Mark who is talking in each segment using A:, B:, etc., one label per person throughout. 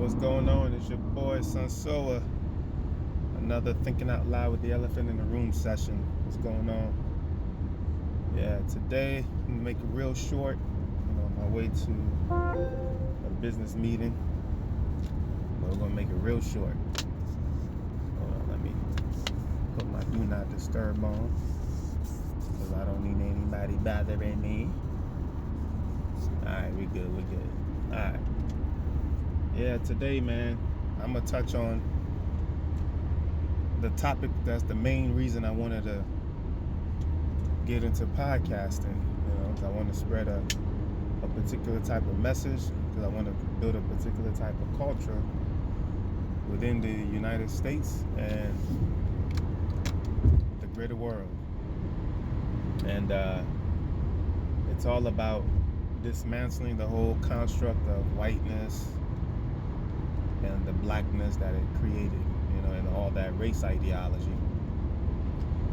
A: what's going on? It's your boy Sansoa. Another Thinking Out Loud with the Elephant in the Room session. What's going on? Yeah, today I'm gonna make it real short. I'm on my way to a business meeting, but we're gonna make it real short. Hold on, let me put my do not disturb on, because I don't need anybody bothering me. Alright, we're good. Alright. Yeah, today, man, I'm gonna touch on the topic that's the main reason I wanted to get into podcasting. Because I want to spread a particular type of message, because I want to build a particular type of culture within the United States and the greater world. And it's all about dismantling the whole construct of whiteness and the blackness that it created, and all that race ideology.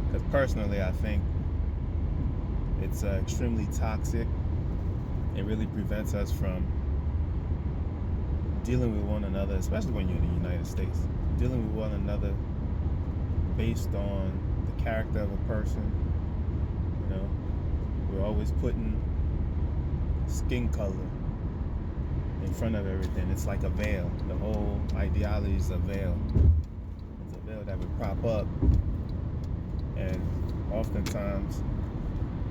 A: Because personally, I think it's extremely toxic. It really prevents us from dealing with one another, especially when you're in the United States. Dealing with one another based on the character of a person. We're always putting skin color in front of everything. It's like a veil. The whole ideology is a veil. It's a veil that would prop up, and oftentimes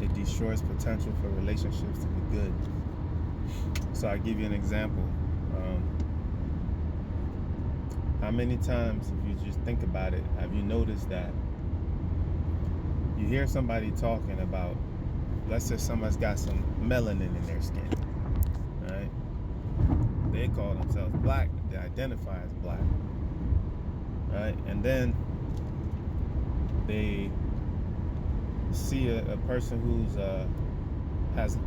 A: it destroys potential for relationships to be good. So I'll give you an example. How many times, if you just think about it, have you noticed that you hear somebody talking about, let's say somebody's got some melanin in their skin, right? They call themselves black. They identify as black, right? And then they see a person who's has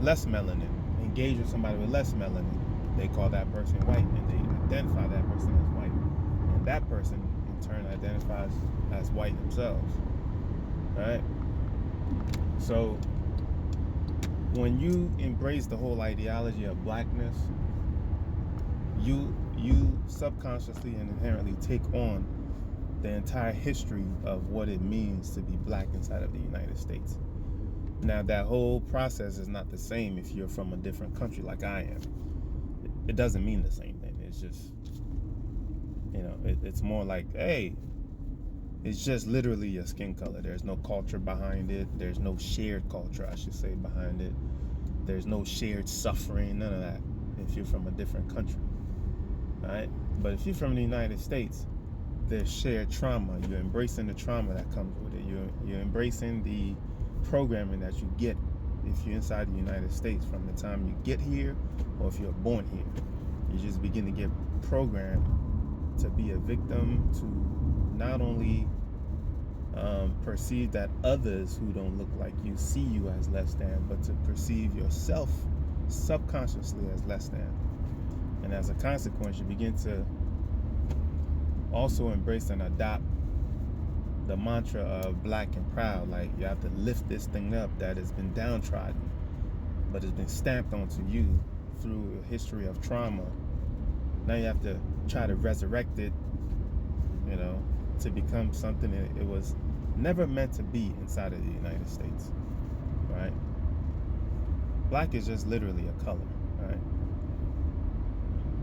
A: less melanin, engage with somebody with less melanin. They call that person white, and they identify that person as white. And that person, in turn, identifies as white themselves, right? So when you embrace the whole ideology of blackness, you subconsciously and inherently take on the entire history of what it means to be black inside of the United States. Now, that whole process is not the same if you're from a different country like I am. It doesn't mean the same thing. It's just, it's more like, hey, it's just literally your skin color. There's no culture behind it. There's no shared culture, I should say, behind it. There's no shared suffering, none of that, if you're from a different country, right? But if you're from the United States, there's shared trauma. You're embracing the trauma that comes with it. You're embracing the programming that you get if you're inside the United States from the time you get here, or if you're born here. You just begin to get programmed to be a victim, to not only perceive that others who don't look like you see you as less than, but to perceive yourself subconsciously as less than. And as a consequence, you begin to also embrace and adopt the mantra of black and proud. Like, you have to lift this thing up that has been downtrodden, but has been stamped onto you through a history of trauma. Now you have to try to resurrect it, to become something it was never meant to be inside of the United States, right? Black is just literally a color, right?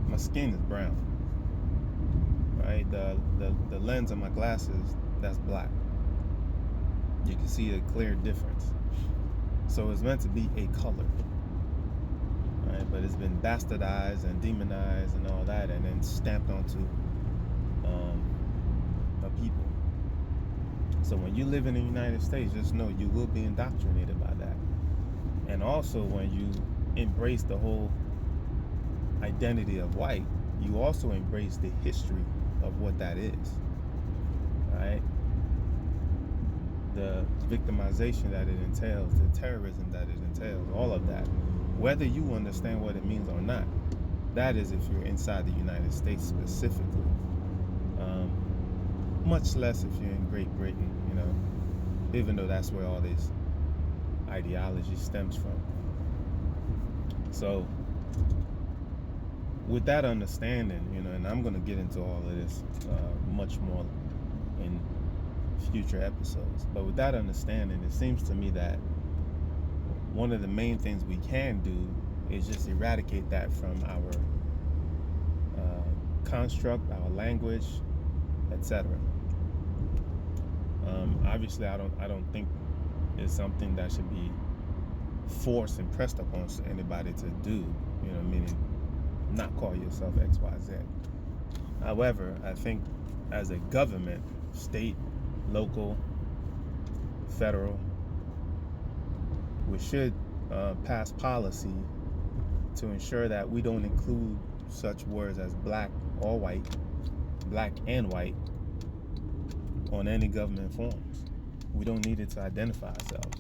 A: My skin is brown, right? The lens of my glasses, that's black. You can see a clear difference. So it's meant to be a color, right? But it's been bastardized and demonized and all that, and then stamped onto a people. So when you live in the United States, just know you will be indoctrinated by that. And also, when you embrace the whole identity of white, you also embrace the history of what that is, right? The victimization that it entails, the terrorism that it entails, all of that. Whether you understand what it means or not, that is if you're inside the United States specifically. Much less if you're in Great Britain, even though that's where all this ideology stems from. So with that understanding, and I'm going to get into all of this much more in future episodes, but with that understanding, it seems to me that one of the main things we can do is just eradicate that from our construct, our language, etc. Obviously, I don't think it's something that should be forced and pressed upon anybody to do. Meaning not call yourself X, Y, Z. However, I think as a government, state, local, federal, we should pass policy to ensure that we don't include such words as black or white, black and white, on any government forms. We don't need it to identify ourselves.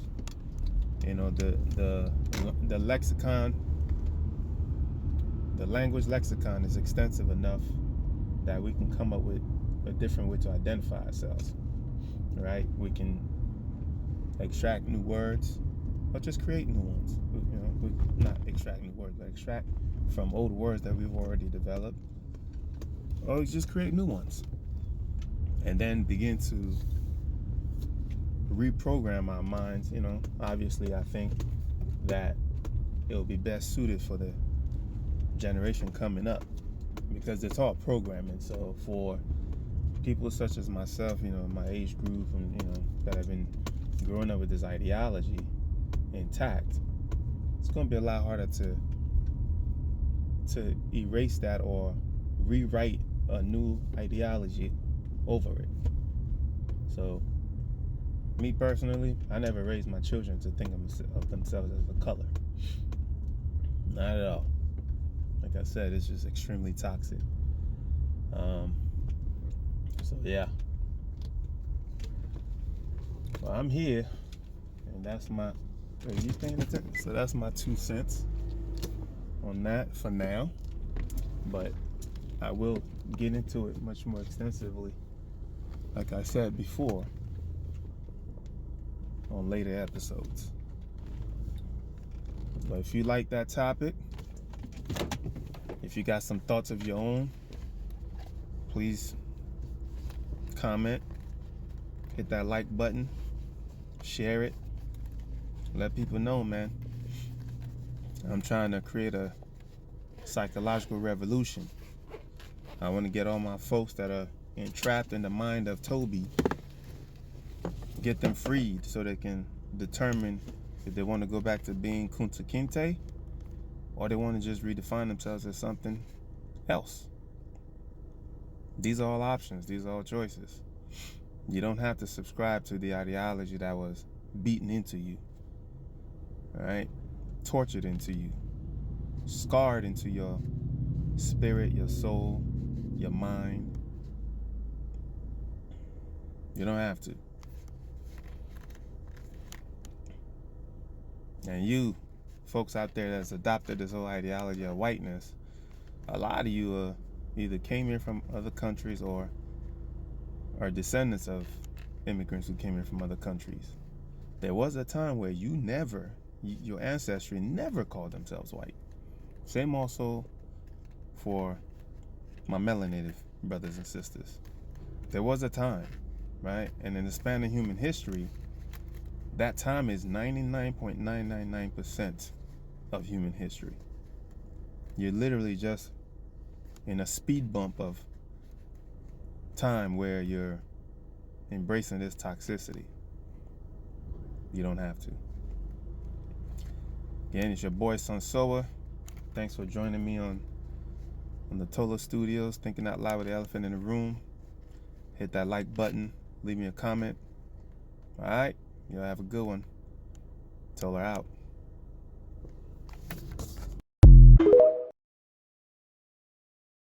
A: The lexicon, the language lexicon is extensive enough that we can come up with a different way to identify ourselves, right? We can extract new words or just create new ones. Not extract new words, but extract from old words that we've already developed, or just create new ones, and then begin to reprogram our minds. Obviously, I think that it'll be best suited for the generation coming up because it's all programming. So for people such as myself, my age group, and that have been growing up with this ideology intact, it's going to be a lot harder to erase that or rewrite a new ideology over it. So me personally, I never raised my children to think of themselves as a color. Not at all. Like I said, it's just extremely toxic. So yeah. Well, I'm here, and that's my. Are you paying attention? So that's my 2 cents on that for now. But I will get into it much more extensively, like I said before, on later episodes. But if you like that topic, if you got some thoughts of your own, please comment, hit that like button, share it, let people know, man. I'm trying to create a psychological revolution. I want to get all my folks that are entrapped in the mind of Toby, get them freed so they can determine if they want to go back to being Kunta Kinte or they want to just redefine themselves as something else. These are all options. These are all choices. You don't have to subscribe to the ideology that was beaten into you, right? Tortured into you, scarred into your spirit, your soul, your mind. You don't have to. And you folks out there that's adopted this whole ideology of whiteness, a lot of you either came here from other countries or are descendants of immigrants who came here from other countries. There was a time where your ancestry never called themselves white. Same also for my melanated brothers and sisters. There was a time, right? And in the span of human history, that time is 99.999% of human history. You're literally just in a speed bump of time where you're embracing this toxicity. You don't have to. Again, it's your boy Sansoa. Thanks for joining me on the Tola Studios, Thinking Out Loud with the Elephant in the Room. Hit that like button. Leave me a comment. All right? Y'all have a good one. Tola out.